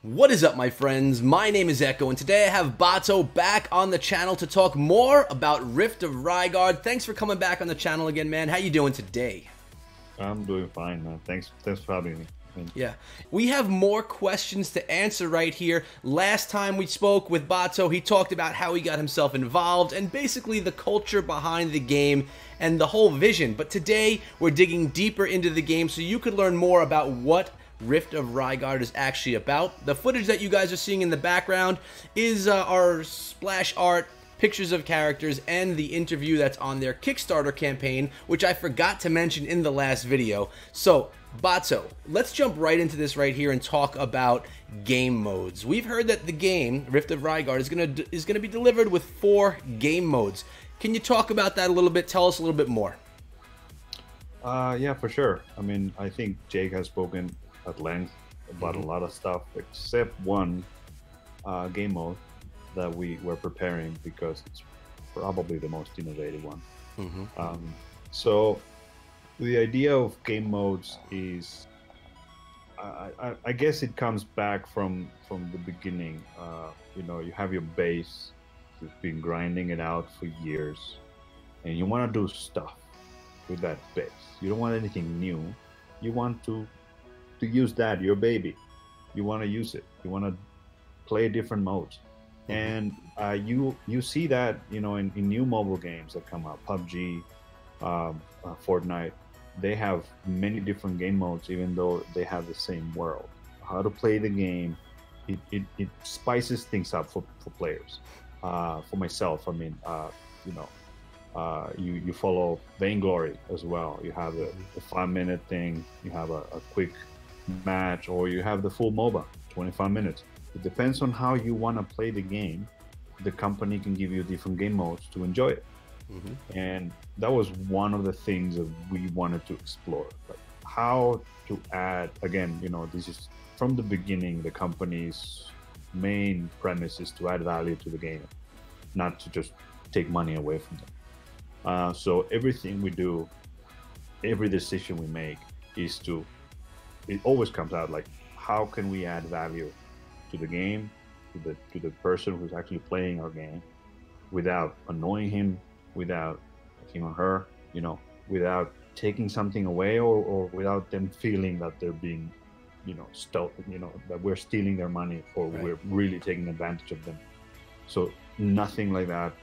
What is up, my friends? My name is Echo, and today I have Bato back on the channel to talk more about Rift of Raigard. Thanks for coming back on the channel again, man. How you doing today? I'm doing fine, man. Thanks for having me. Yeah, we have more questions to answer right here. Last time we spoke with Bato, he talked about how he got himself involved and basically the culture behind the game and the whole vision. But today, we're digging deeper into the game so you could learn more about what Rift of Raigard is actually about. The footage that you guys are seeing in the background is our splash art, pictures of characters, and the interview that's on their Kickstarter campaign, which I forgot to mention in the last video. So, Bato, let's jump right into this right here and talk about game modes. We've heard that the game, Rift of Raigard, is gonna be delivered with 4 game modes. Can you talk about that a little bit? Tell us a little bit more. Yeah, for sure. I mean, I think Jake has spoken at length about a lot of stuff, except one game mode that we were preparing because it's probably the most innovative one. So the idea of game modes is, I guess it comes back from the beginning. You know, you have your base, you've been grinding it out for years, and you want to do stuff with that base. You don't want anything new. You want to use that, your baby. You want to use it. You want to play different modes. And you see that, you know, in new mobile games that come out, PUBG, Fortnite, they have many different game modes, even though they have the same world. How to play the game, it spices things up for players. For myself, I mean, you know, you follow Vainglory as well. You have the 5-minute thing, you have a quick match, or you have the full MOBA, 25 minutes. It depends on how you want to play the game. The company can give you different game modes to enjoy it. And that was one of the things that we wanted to explore, like how to add, again, you know, this is from the beginning, the company's main premise is to add value to the game, not to just take money away from them. So everything we do, every decision we make is it always comes out like, how can we add value to the game, to the person who's actually playing our game, without annoying him, without him or her, you know, without taking something away, or without them feeling that they're being, you know, that we're stealing their money, or we're really taking advantage of them. So nothing like that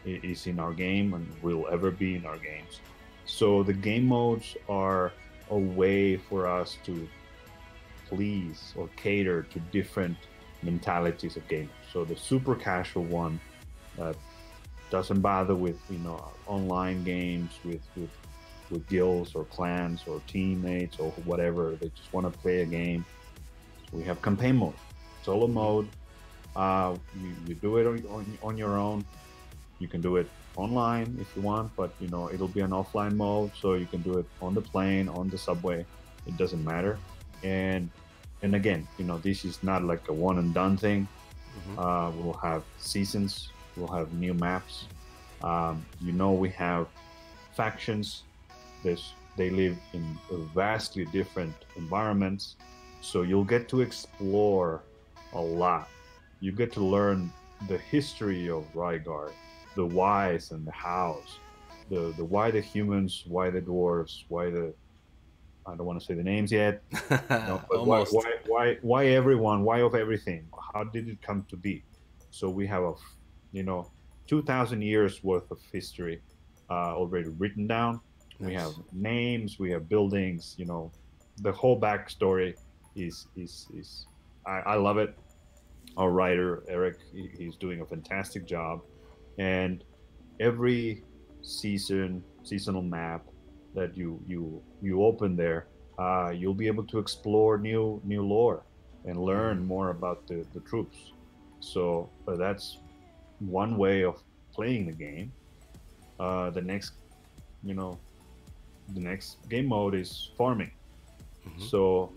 is in our game and will ever be in our games. So the game modes are a way for us to please or cater to different mentalities of gamers. So the super casual one that doesn't bother with, you know, online games with guilds or clans or teammates or whatever. They just want to play a game. So we have campaign mode, solo mode. You do it on your own. You can do it online if you want, but you know, it'll be an offline mode, so you can do it on the plane, on the subway. It doesn't matter. And again, you know, this is not like a one and done thing. We'll have seasons, we'll have new maps. You know, we have factions. They live in vastly different environments, so you'll get to explore a lot. You get to learn the history of Raigard, the whys and the hows, the why the humans, why the dwarves, why the, I don't want to say the names yet. No, but why everyone? Why of everything? How did it come to be? So we have 2,000 years worth of history already written down. Nice. We have names, we have buildings. You know, the whole backstory is I love it. Our writer Eric, he's doing a fantastic job, and every seasonal map that you open there, you'll be able to explore new lore and learn more about the troops. So that's one way of playing the game. The next game mode is farming. So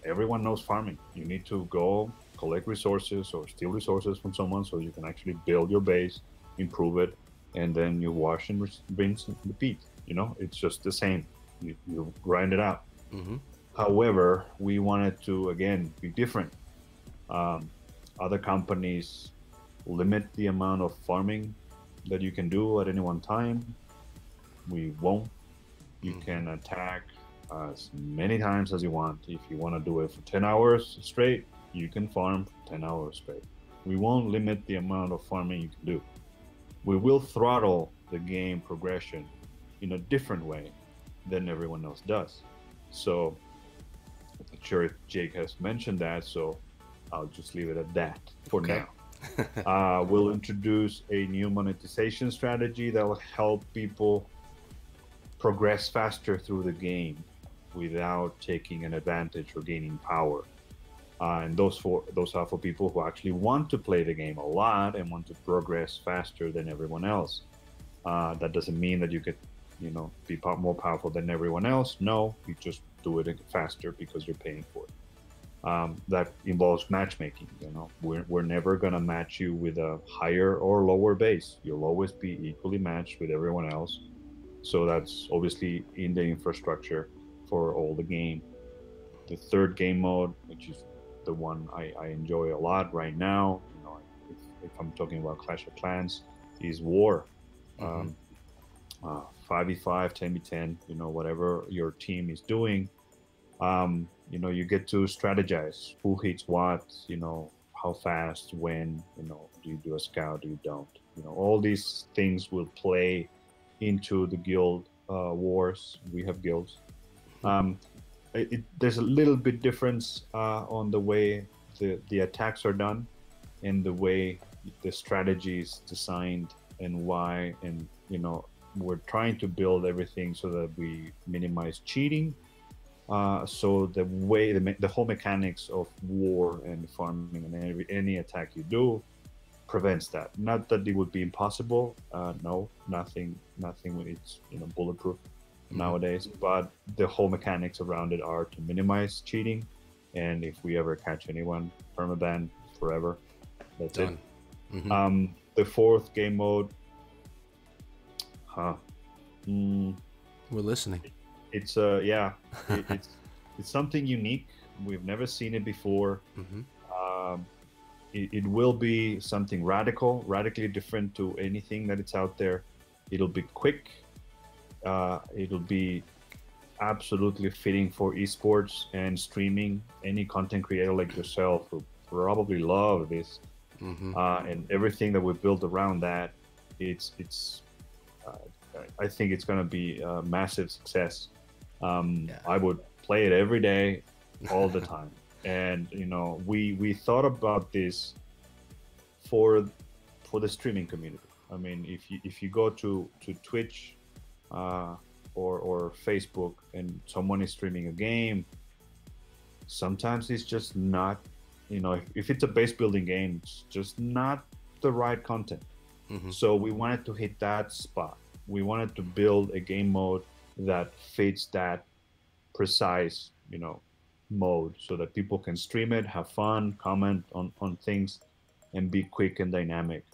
everyone knows farming. You need to go collect resources or steal resources from someone so you can actually build your base, improve it, and then you wash and rinse and repeat. You know, it's just the same. You grind it out. However, we wanted to, again, be different. Other companies limit the amount of farming that you can do at any one time. We won't. You can attack as many times as you want. If you want to do it for 10 hours straight, you can farm for 10 hours straight. We won't limit the amount of farming you can do. We will throttle the game progression in a different way than everyone else does. So I'm not sure if Jake has mentioned that, so I'll just leave it at that for now. We'll introduce a new monetization strategy that will help people progress faster through the game without taking an advantage or gaining power. And those are for people who actually want to play the game a lot and want to progress faster than everyone else. That doesn't mean that you could, be more powerful than everyone else. No, you just do it faster because you're paying for it. That involves matchmaking. We're never gonna match you with a higher or lower base. You'll always be equally matched with everyone else. So that's obviously in the infrastructure for all the game. The third game mode, which is the one I enjoy a lot right now, if I'm talking about Clash of Clans, is War. 5v5, 10v10, whatever your team is doing. You get to strategize who hits what, how fast, when, do you do a scout, do you don't? All these things will play into the guild wars. We have guilds. There's a little bit difference on the way the attacks are done and the way the strategy is designed and why. And, we're trying to build everything so that we minimize cheating. So the way the whole mechanics of war and farming and any attack you do prevents that. Not that it would be impossible. No, nothing it's bulletproof nowadays. But the whole mechanics around it are to minimize cheating. And if we ever catch anyone, permaban forever. That's done. It. The fourth game mode. We're listening. It's it's something unique. We've never seen it before. It will be something radically different to anything that it's out there. It'll be quick. It'll be absolutely fitting for esports and streaming. Any content creator like yourself will probably love this. And everything that we built around that, I think it's going to be a massive success. I would play it every day, all the time. And we thought about this for the streaming community. I mean, if you go to Twitch or Facebook and someone is streaming a game, sometimes it's just not, if it's a base building game, it's just not the right content. So we wanted to hit that spot. We wanted to build a game mode that fits that precise, mode, so that people can stream it, have fun, comment on things, and be quick and dynamic.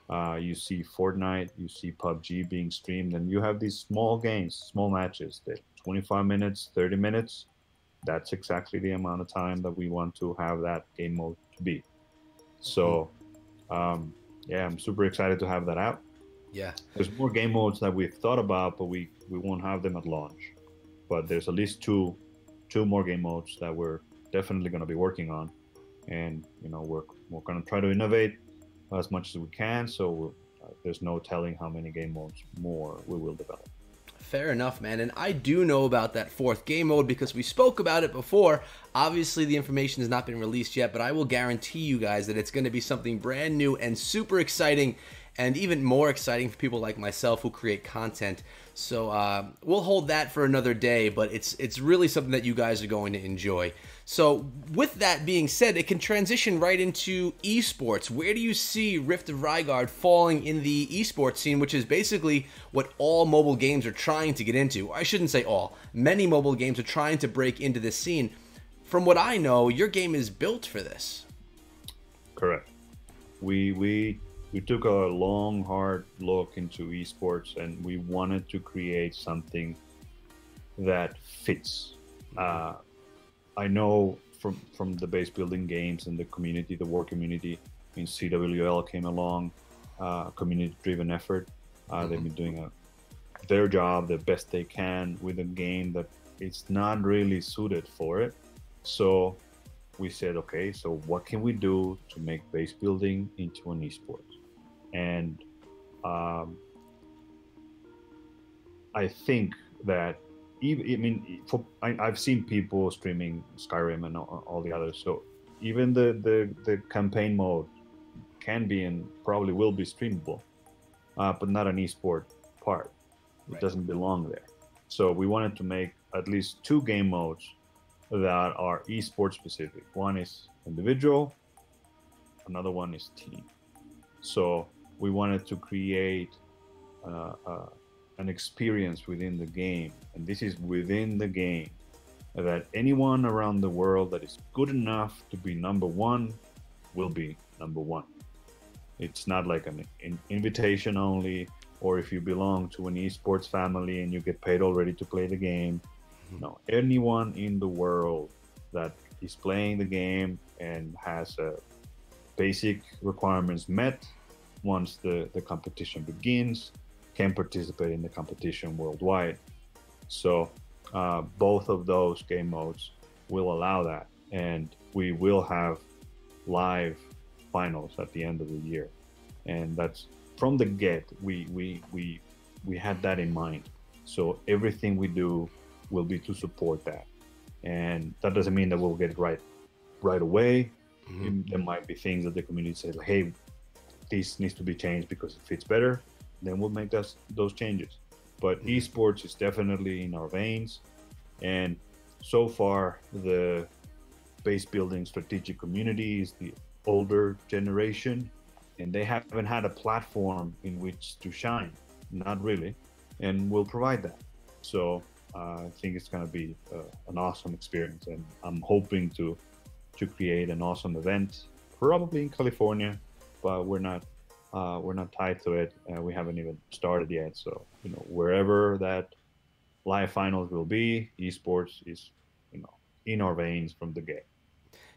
You see Fortnite, you see PUBG being streamed, and you have these small games, small matches that 25 minutes, 30 minutes. That's exactly the amount of time that we want to have that game mode to be. So, I'm super excited to have that out. Yeah, there's more game modes that we've thought about, but we won't have them at launch. But there's at least two more game modes that we're definitely going to be working on, and we're going to try to innovate as much as we can. So there's no telling how many game modes more we will develop. Fair enough, man. And I do know about that fourth game mode because we spoke about it before. Obviously, the information has not been released yet, but I will guarantee you guys that it's going to be something brand new and super exciting, and even more exciting for people like myself who create content. So we'll hold that for another day, but it's really something that you guys are going to enjoy. So with that being said, it can transition right into esports. Where do you see Rift of Raigard falling in the esports scene, which is basically what all mobile games are trying to get into? I shouldn't say all. Many mobile games are trying to break into this scene. From what I know, your game is built for this. Correct. We took a long, hard look into esports, and we wanted to create something that fits. I know from the base building games and the community, the war community. I mean, CWL came along, community-driven effort. They've been doing their job the best they can with a game that it's not really suited for it. So we said, okay, so what can we do to make base building into an esport? And I think that I've seen people streaming Skyrim and all the others. So even the campaign mode can be and probably will be streamable, but not an esport part. It doesn't belong there. So we wanted to make at least 2 game modes that are esport specific. One is individual, another one is team. So we wanted to create an experience within the game, and this is within the game, that anyone around the world that is good enough to be number 1 will be number 1. It's not like an invitation only, or if you belong to an esports family and you get paid already to play the game. No, anyone in the world that is playing the game and has basic requirements met once the competition begins can participate in the competition worldwide. So both of those game modes will allow that, and we will have live finals at the end of the year. And that's from the get, we had that in mind. So everything we do will be to support that, and that doesn't mean that we'll get it right away. There might be things that the community says, like, hey, this needs to be changed because it fits better. Then we'll make those changes. But esports is definitely in our veins, and so far the base building strategic community is the older generation, and they haven't had a platform in which to shine, not really, and we'll provide that. So I think it's going to be an awesome experience, and I'm hoping to create an awesome event, probably in California, but we're not tied to it. We haven't even started yet. So wherever that live finals will be, esports is in our veins from the get.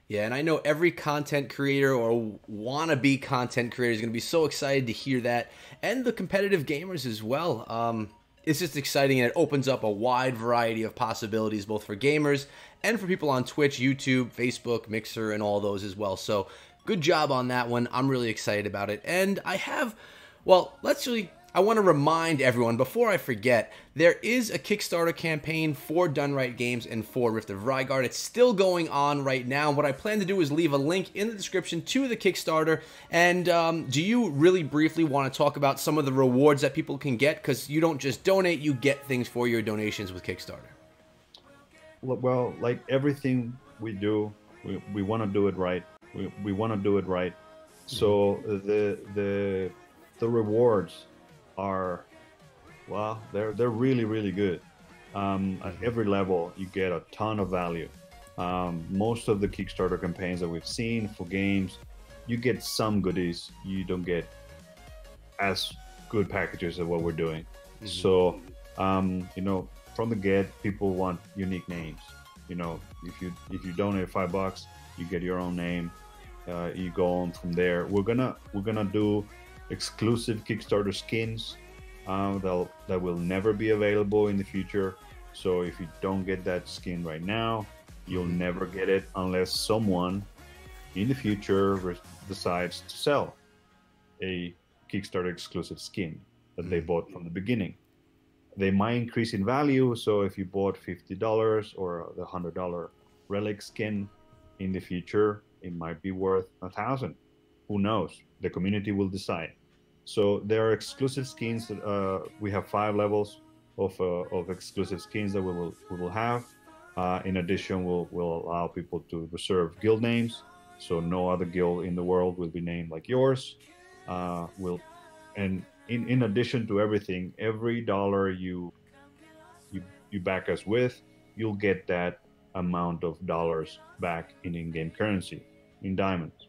Yeah, and I know every content creator or wannabe content creator is going to be so excited to hear that, and the competitive gamers as well. It's just exciting, and it opens up a wide variety of possibilities, both for gamers and for people on Twitch, YouTube, Facebook, Mixer, and all those as well. So good job on that one. I'm really excited about it. And I want to remind everyone, before I forget, there is a Kickstarter campaign for DunRite Games and for Rift of Raigard. It's still going on right now. What I plan to do is leave a link in the description to the Kickstarter. And do you really briefly want to talk about some of the rewards that people can get? Because you don't just donate, you get things for your donations with Kickstarter. Well, like everything we do, we want to do it right. We want to do it right. So the rewards are, well, they're really, really good. At every level, you get a ton of value. Most of the Kickstarter campaigns that we've seen for games, you get some goodies. You don't get as good packages of what we're doing. So, from the get, people want unique names. If you donate $5, you get your own name. You go on from there. We're gonna do exclusive Kickstarter skins that will never be available in the future. So if you don't get that skin right now, you'll never get it unless someone in the future decides to sell a Kickstarter exclusive skin that they bought from the beginning. They might increase in value. So if you bought $50 or the $100 relic skin, in the future it might be worth $1,000. Who knows? The community will decide. So there are exclusive skins that we have 5 levels of exclusive skins that we will have. In addition, we'll allow people to reserve guild names, so no other guild in the world will be named like yours. And in addition to everything, every dollar you back us with, you'll get that amount of dollars back in in-game currency, in diamonds,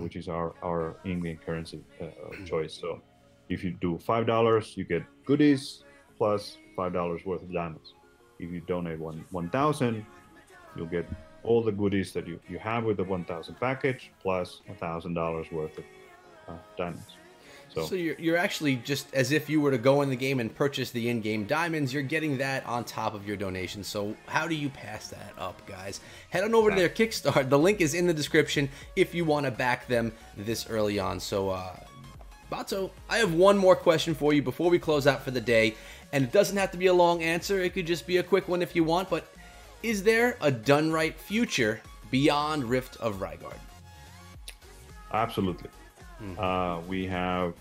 which is our in-game currency of choice. So if you do $5, you get goodies plus $5 worth of diamonds. If you donate 1,000, you'll get all the goodies that you have with the 1,000 package plus $1,000 worth of diamonds. So you're actually, just as if you were to go in the game and purchase the in-game diamonds, you're getting that on top of your donation. So how do you pass that up, guys? Head on over to their Kickstarter. The link is in the description if you want to back them this early on. So, Bato, I have one more question for you before we close out for the day. And it doesn't have to be a long answer. It could just be a quick one if you want. But is there a DunRite future beyond Rift of Raigard? Absolutely. We have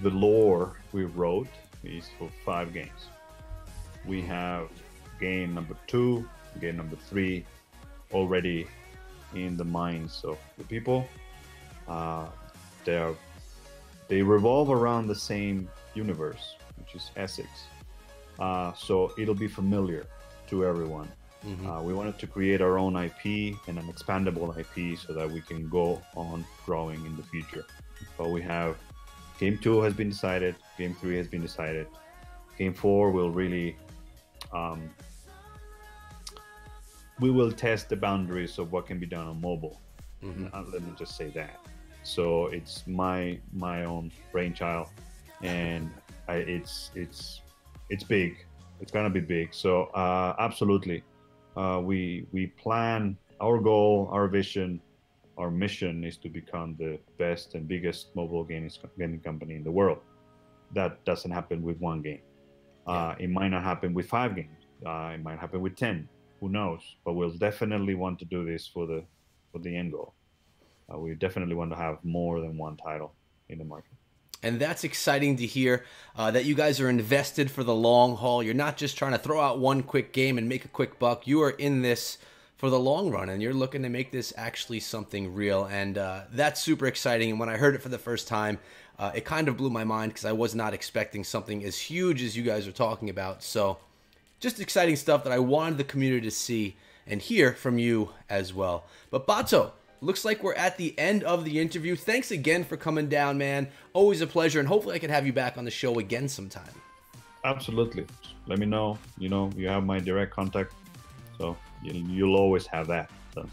the lore we wrote is for 5 games. We have game number 2, game number 3 already in the minds of the people. They revolve around the same universe, which is Essex. So it'll be familiar to everyone. We wanted to create our own IP and an expandable IP so that we can go on growing in the future. But we have game 2 has been decided, game 3 has been decided. Game 4 will really, we will test the boundaries of what can be done on mobile. Let me just say that. So it's my own brainchild, and it's big. It's gonna be big. So absolutely. We plan, our goal, our vision, our mission is to become the best and biggest mobile gaming company in the world. That doesn't happen with 1 game. It might not happen with 5 games. It might happen with 10. Who knows? But we'll definitely want to do this for the end goal. We definitely want to have more than 1 title in the market. And that's exciting to hear, that you guys are invested for the long haul. You're not just trying to throw out 1 quick game and make a quick buck. You are in this for the long run, and you're looking to make this actually something real. And that's super exciting. And when I heard it for the first time, it kind of blew my mind because I was not expecting something as huge as you guys are talking about. So just exciting stuff that I wanted the community to see and hear from you as well. But Bato, looks like we're at the end of the interview. Thanks again for coming down, man. Always a pleasure, and hopefully I can have you back on the show again sometime. Absolutely. Let me know. You know, you have my direct contact, so you'll always have that. So.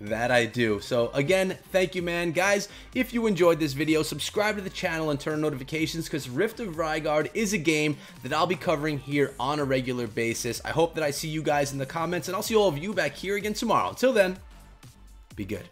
That I do. So again, thank you, man. Guys, if you enjoyed this video, subscribe to the channel and turn on notifications, because Rift of Raigard is a game that I'll be covering here on a regular basis. I hope that I see you guys in the comments, and I'll see all of you back here again tomorrow. Until then, be good.